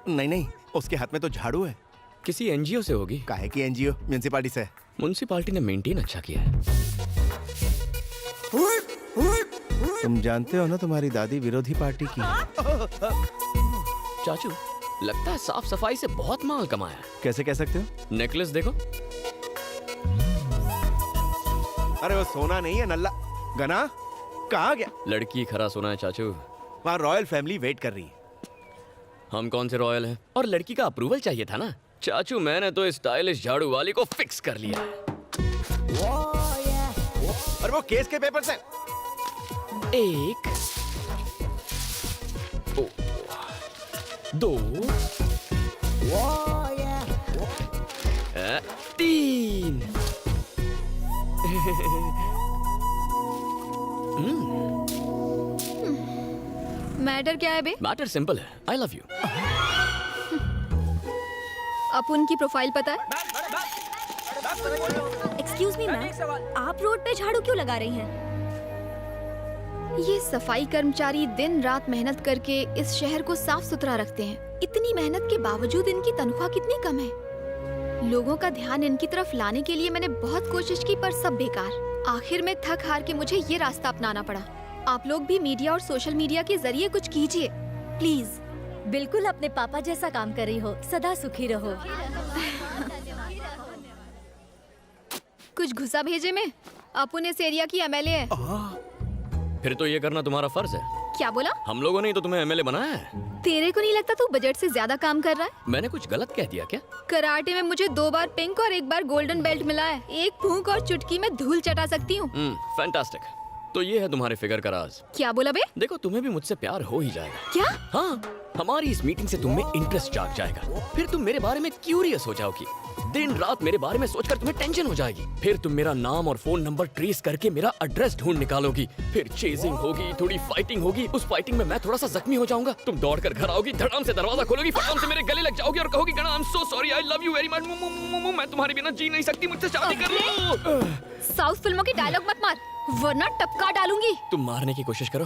नहीं नहीं, उसके हाथ में तो झाड़ू है। किसी एनजीओ से होगी। काहे की एनजीओ? म्युनिसिपालिटी से। म्युनिसिपालिटी ने मेंटेन अच्छा किया है। तुम जानते हो ना, तुम्हारी दादी विरोधी पार्टी की है। चाचू, लगता है साफ सफाई से बहुत माल कमाया है। कैसे कह सकते हो? नेकलेस देखो। अरे वो सोना नहीं है, नल्ला। गना कहाँ गया? लड़की खरा सोना है चाचू। वहाँ रॉयल फैमिली वेट कर रही है। हम कौन से रॉयल हैं? और लड़की का अप्रूवल चाहिए था ना चाचू। मैंने तो इस स्टाइलिश झाड़ू वाली को फिक्स कर लिया है। और वो केस के पेपर्स हैं। एक, दो, तीन। मैटर क्या है बे? मैटर सिंपल है। I love you. अपुन की प्रोफाइल पता है? एक्सक्यूज मी मैम, आप रोड पे झाड़ू क्यों लगा रही हैं? ये सफाई कर्मचारी दिन रात मेहनत करके इस शहर को साफ सुथरा रखते हैं। इतनी मेहनत के बावजूद इनकी तनख्वाह कितनी कम है। लोगों का ध्यान इनकी तरफ लाने के लिए मैंने बहुत कोशिश की, पर सब बेकार। आखिर में थक हार के मुझे ये रास्ता अपनाना पड़ा। आप लोग भी मीडिया और सोशल मीडिया के जरिए कुछ कीजिए प्लीज। बिल्कुल अपने पापा जैसा काम कर रही हो। सदा सुखी रहो। कुछ घुसा भेजे में। अपुन इस एरिया की एमएलए है। फिर तो ये करना तुम्हारा फर्ज है। क्या बोला? हम लोगों ने ही तो तुम्हें एमएलए बनाया है। तेरे को नहीं लगता तू बजट से ज्यादा काम कर रहा है? मैंने कुछ गलत कह दिया क्या? कराटे में मुझे 2 बार पिंक और 1 बार गोल्डन बेल्ट मिला है। एक फूंक और चुटकी में धूल चटा सकती हूँ। फैंटास्टिक। तो ये है तुम्हारे फिगर का राज। क्या बोला बे? देखो, तुम्हें भी मुझसे प्यार हो ही जाएगा। क्या? हाँ, हमारी इस मीटिंग से तुम में इंटरेस्ट जाग जाएगा। फिर तुम मेरे बारे में क्यूरियस हो जाओगी। दिन रात मेरे बारे में सोचकर तुम्हें टेंशन हो जाएगी। फिर तुम मेरा नाम और फोन नंबर ट्रेस करके मेरा एड्रेस ढूंढ निकालोगी। फिर चेजिंग होगी, थोड़ी फाइटिंग होगी। उस फाइटिंग में मैं थोड़ा सा जख्मी हो जाऊंगा। तुम दौड़कर घर आओगी, धड़ाम से दरवाजा खोलोगी, फटाम से मेरे गले लग जाओगी और कहोगी, गणा I am so sorry, I love you very much, मैं तुम्हारे बिना जी नहीं सकती, मुझसे शादी कर लो। साउथ फिल्मों की डायलॉग मत मार, वरना टपका डालूंगी। तुम मारने की कोशिश करो,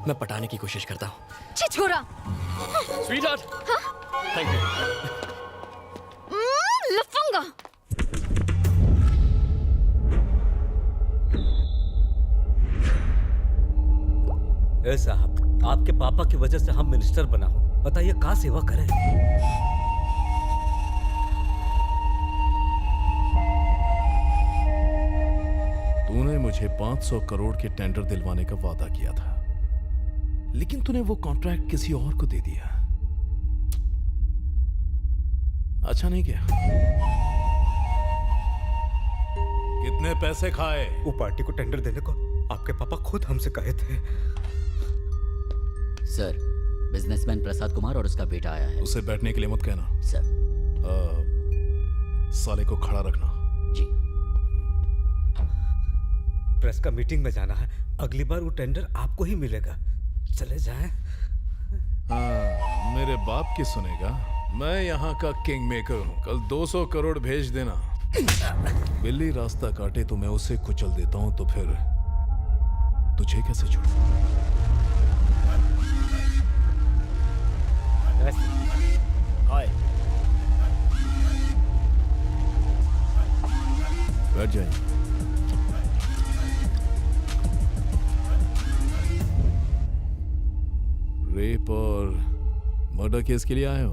मैं पटाने की कोशिश करता हूँ। छी छोरा। Sweetheart, thank you. लफंगा। ए साहब, आपके पापा की वजह से हम मिनिस्टर बना हो। बताइए कहाँ सेवा करें? तूने मुझे 500 करोड़ के टेंडर दिलवाने का वादा किया था, लेकिन तूने वो कॉन्ट्रैक्ट किसी और को दे दिया। अच्छा नहीं किया। कितने पैसे खाए? वो पार्टी को टेंडर देने को आपके पापा खुद हमसे कहे थे। सर, बिजनेसमैन प्रसाद कुमार और उसका बेटा आया है। उसे बैठने के लिए मत कहना। सर। साले को खड़ा रखना। जी। प्रेस का मीटिंग में जाना है। अगली बार वो टेंडर आपको ही मिलेगा। चले जाएं। हाँ, मेरे बाप की सुनेगा। मैं यहाँ का किंग मेकर हूँ। कल 200 करोड़ भेज देना। बिल्ली रास्ता काटे तो मैं उसे कुचल देता हूँ, तो फिर तुझे कैसे छोड़ूं? हाय। बैठ जाइए। रेप और मर्डर केस के लिए आए हो?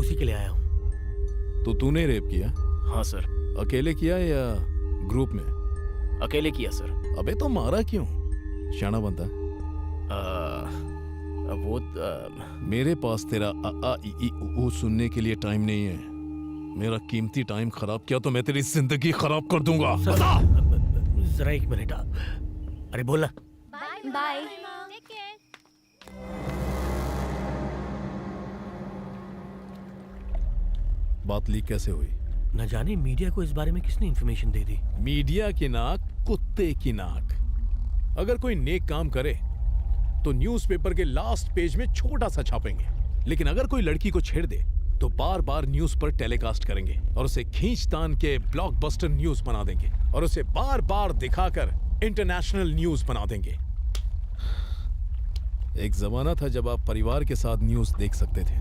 उसी के लिए आया हूँ। तो तूने रेप किया? हाँ सर। अकेले किया या ग्रुप में? अकेले किया सर। अबे तो मारा क्यों? शाना बनता। वो मेरे पास तेरा आ आ ई ई ऊ सुनने के लिए टाइम नहीं है। मेरा कीमती टाइम खराब किया तो मैं तेरी जिंदगी खराब कर दूंगा। जरा 1 मिनट। अरे बोला। बाय। बात लीक कैसे हुई? न जाने मीडिया को इस बारे में किसने इंफॉर्मेशन दे दी। मीडिया की नाक, कुत्ते की नाक। अगर कोई नेक काम करे तो न्यूज़पेपर के लास्ट पेज में छोटा सा छापेंगे, लेकिन अगर कोई लड़की को छेड़ दे तो बार बार न्यूज पर टेलीकास्ट करेंगे और उसे खींचतान के ब्लॉकबस्टर न्यूज बना देंगे और उसे बार बार दिखाकर इंटरनेशनल न्यूज बना देंगे। एक जमाना था जब आप परिवार के साथ न्यूज़ देख सकते थे।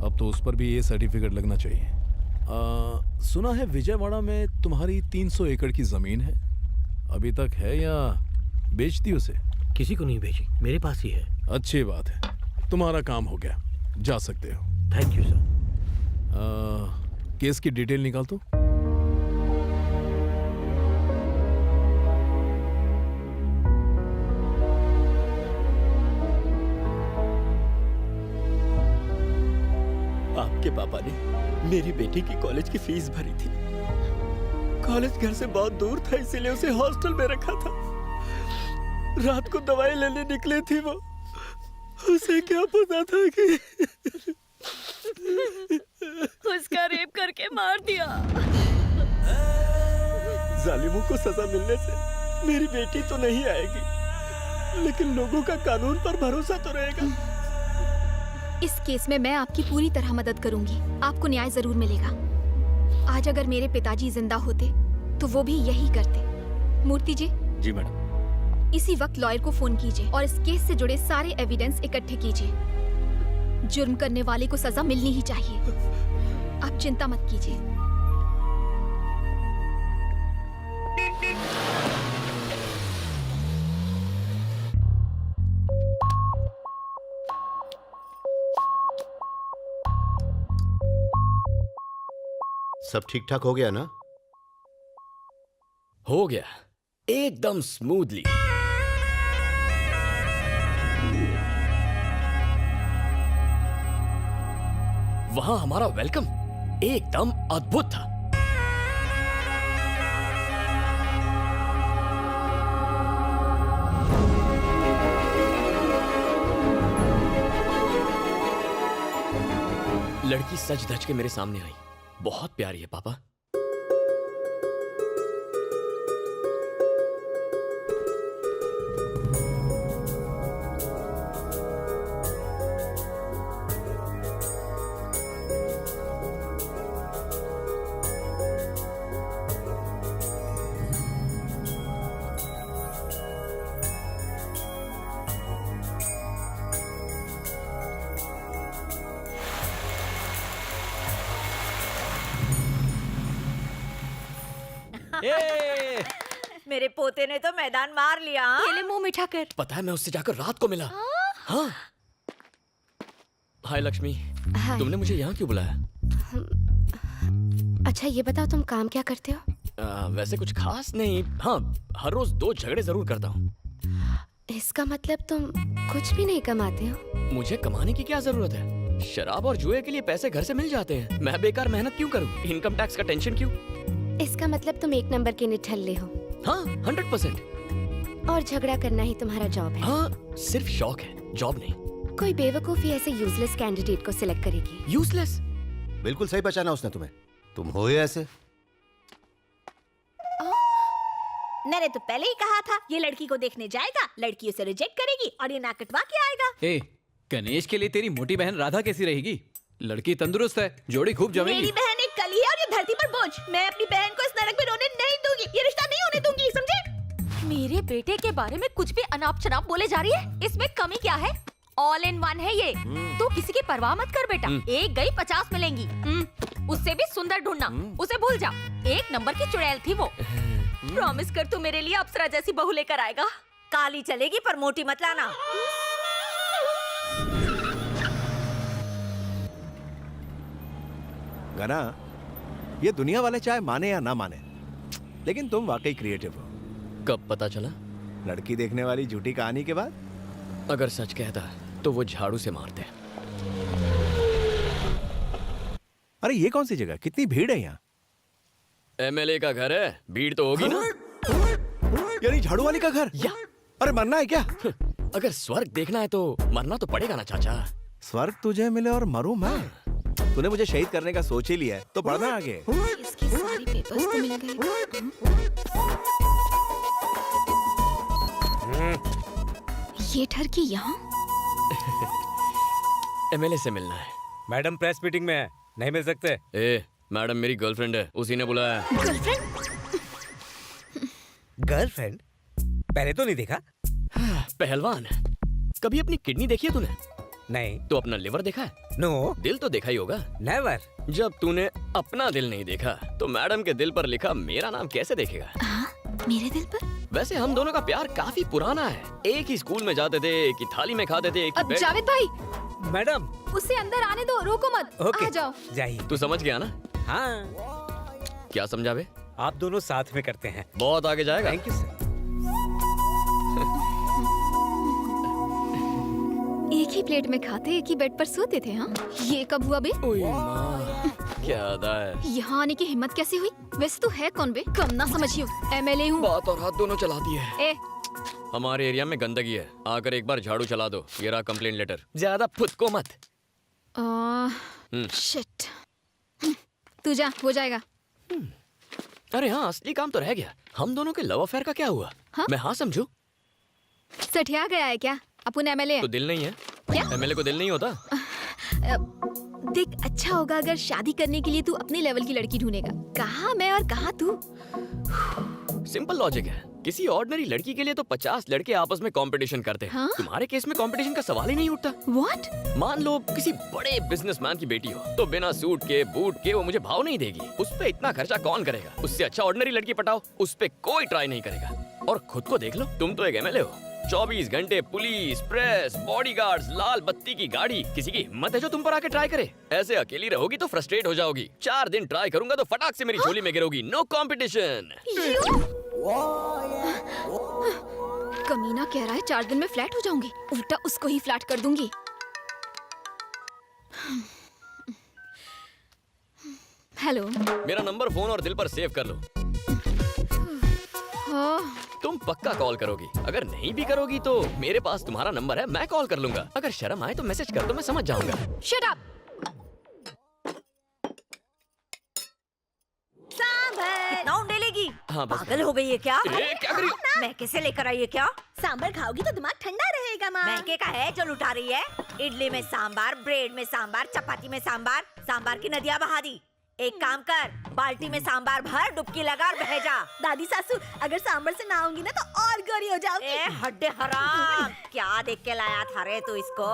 अब तो उस पर भी ये सर्टिफिकेट लगना चाहिए। सुना है विजयवाड़ा में तुम्हारी 300 एकड़ की जमीन है। अभी तक है या बेच दी उसे? किसी को नहीं भेजी, मेरे पास ही है। अच्छी बात है, तुम्हारा काम हो गया, जा सकते हो। Thank you sir. केस की डिटेल निकाल दो। आपके पापा ने मेरी बेटी की कॉलेज की फीस भरी थी। कॉलेज घर से बहुत दूर था, इसीलिए उसे हॉस्टल में रखा था। रात को दवाई लेने निकली थी वो। उसे क्या पता था कि उसका रेप करके मार दिया। जालिमों को सजा मिलने से मेरी बेटी तो नहीं आएगी, लेकिन लोगों का कानून पर भरोसा तो रहेगा। इस केस में मैं आपकी पूरी तरह मदद करूंगी। आपको न्याय जरूर मिलेगा। आज अगर मेरे पिताजी जिंदा होते तो वो भी यही करते। मूर्ति जी। जी मैडम। इसी वक्त लॉयर को फोन कीजिए और इस केस से जुड़े सारे एविडेंस इकट्ठे कीजिए। जुर्म करने वाले को सजा मिलनी ही चाहिए। आप चिंता मत कीजिए। सब ठीक ठाक हो गया ना? हो गया, एकदम स्मूथली। वहां हमारा वेलकम एकदम अद्भुत था। लड़की सज धज के मेरे सामने आई। बहुत प्यारी है पापा। मेरे पोते ने तो मैदान मार लिया। पहले मुंह मिठा कर। पता है मैं उससे जाकर रात को मिला। हाँ। हाय लक्ष्मी, तुमने मुझे यहाँ क्यों बुलाया? अच्छा ये बताओ तुम काम क्या करते हो? वैसे कुछ खास नहीं। हाँ, हर रोज 2 झगड़े जरूर करता हूँ। इसका मतलब तुम कुछ भी नहीं कमाते हो? मुझे कमाने की क्या जरूरत है? शराब और जुए के लिए पैसे घर से मिल जाते हैं। मैं बेकार मेहनत क्यों करूँ? इनकम टैक्स का टेंशन क्यों? इसका मतलब तुम 1 नंबर के निठल्ले हो। हाँ, 100%। और झगड़ा करना ही तुम्हारा जॉब है? हाँ, सिर्फ शौक है, जॉब नहीं। कोई बेवकूफी ऐसे यूजलेस कैंडिडेट को सिलेक्ट करेगी। यूजलेस? बिल्कुल सही पहचाना उसने तुम्हें। तुम हो ही ऐसे। मैंने तो पहले ही कहा था ये लड़की को देखने जाएगा, लड़की उसे रिजेक्ट करेगी और ये ना कटवा के आएगा। ए, गणेश के लिए तेरी मोटी बहन राधा कैसी रहेगी? लड़की तंदुरुस्त है, जोड़ी खूब जमेगी। मेरी बहन एक कली है और ये धरती पर बोझ। मैं अपनी बहन को इस नरक में रोने नहीं दूंगी। ये रिश्ता नहीं होने दूंगी, समझे? मेरे बेटे के बारे में कुछ भी अनाप शनाप बोले जा रही है। इसमें कमी क्या है? ऑल इन वन है ये। तू किसी की परवाह मत कर बेटा। एक गई 50 मिलेंगी। उससे भी सुंदर ढूंढना। उसे भूल जा। 1 नंबर की चुड़ैल थी वो। प्रॉमिस कर तू मेरे लिए अप्सरा जैसी बहू लेकर आएगा। काली चलेगी पर मोटी मत लाना। गना, ये दुनिया वाले चाहे माने या ना माने, लेकिन तुम वाकई क्रिएटिव हो। कब पता चला? लड़की देखने वाली झूठी कहानी के बाद। अगर सच कहता तो वो झाड़ू से मारते। अरे ये कौन सी जगह, कितनी भीड़ है यहाँ? एमएलए का घर है, भीड़ तो होगी ना। यानी झाड़ू वाली का घर? या अरे मरना है क्या? अगर स्वर्ग देखना है तो मरना तो पड़ेगा ना चाचा। स्वर्ग तुझे मिले और मरूं मैं? तूने मुझे शहीद करने का सोच ही लिया है तो पढ़ना आगे। इसके सारे पेपर्स तो मिल गए। ये ठरकी यहाँ? एमएलए से मिलना है। मैडम प्रेस मीटिंग में है, नहीं मिल सकते। ए, मैडम मेरी गर्लफ्रेंड है, उसी ने बुलाया। गर्लफ्रेंड? गर्लफ्रेंड? पहले तो नहीं देखा। पहलवान। कभी अपनी किडनी देखी है तूने? नहीं। तो अपना लिवर देखा है? नो। दिल तो देखा ही होगा। नेवर। जब तूने अपना दिल नहीं देखा तो मैडम के दिल पर लिखा मेरा नाम कैसे देखेगा? मेरे दिल पर? वैसे हम दोनों का प्यार काफी पुराना है। एक ही स्कूल में जाते थे, एक ही थाली में खाते थे, एक ही अब बेड। जावेद भाई, मैडम। उसे अंदर आने दो, रोको मत। ओके। आ जाओ। जाइए। तू समझ गया ना? हाँ। क्या समझावे? आप दोनों साथ में करते हैं। बहुत आगे जाएगा। Thank you sir. एक ही प्लेट में खाते, एक ही बेड पर सोते थे। हाँ, ये कब हुआ बे? ओए माँ, क्या अदा है। यहाँ आने की हिम्मत कैसे हुई? वैसे तू है कौन बे? कम ना समझियो, MLA हूँ। बात और हाथ दोनों चलाती है। ए, हमारे एरिया में गंदगी है, आकर एक बार झाड़ू चला दो। ये रहा कंप्लेंट लेटर। ज्यादा फुदको मत। शिट। तू जा, हो जाएगा। अरे हाँ, असली काम तो रह गया। हम दोनों के लव अफेयर का क्या हुआ? हाँ? मैं हाँ समझू? सठिया गया है क्या? अपन MLA है। तो दिल नहीं है? क्या? MLA को दिल नहीं होता? देख, अच्छा होगा अगर शादी करने के लिए तू अपने लेवल की लड़की ढूंढेगा। कहाँ मैं और कहाँ तू? सिंपल लॉजिक है। किसी ऑर्डिनरी लड़की के लिए तो 50 लड़के आपस में कंपटीशन करते हैं। हाँ? तुम्हारे केस में कंपटीशन का सवाल ही नहीं उठता। What? मान लो किसी बड़े बिजनेसमैन की बेटी हो, तो बिना सूट के बूट के वो मुझे भाव नहीं देगी। उस पे इतना खर्चा कौन करेगा? उससे अच्छा ऑर्डिनरी लड़की पटाओ, उस पे कोई ट्राई नहीं करेगा। और खुद को देख लो, तुम तो एक MLA हो। 24 घंटे पुलिस, प्रेस, बॉडीगार्ड्स, लाल बत्ती की गाड़ी। किसी की हिम्मत है जो तुम पर आके ट्राई करे? ऐसे अकेली रहोगी तो फ्रस्ट्रेट हो जाओगी। 4 दिन ट्राई करूंगा तो फटाक से मेरी झोली में गिरोगी। No competition. कमीना कह रहा है 4 दिन में फ्लैट हो जाऊंगी। उल्टा उसको ही फ्लैट कर दूंगी। हेलो। मेरा नंबर फोन और दिल पर सेव कर लो। तुम पक्का कॉल करोगी। अगर नहीं भी करोगी तो मेरे पास तुम्हारा नंबर है, मैं कॉल कर लूंगा। अगर शर्म आए तो मैसेज कर दो, मैं समझ जाऊंगा। Shut up. कितना उंडेलेगी? हाँ, बस। पागल हो गई है क्या? ए, क्या कर रही हो? मैं कैसे लेकर आई है क्या? सांबर खाओगी तो दिमाग ठंडा रहेगा माँ। महंगे का है जो लुटा रही है। इडली में सांबार, ब्रेड में सांबार, चपाती में सांबार, सांबार की नदियाँ बहा दी। एक काम कर, बाल्टी में सांबार भर, डुबकी लगा और बह जा। दादी सासू, अगर सांबर से ना आऊंगी ना तो और गोरी हो जाओगी। हड्डे हराम, क्या देख के लाया था रे तू इसको?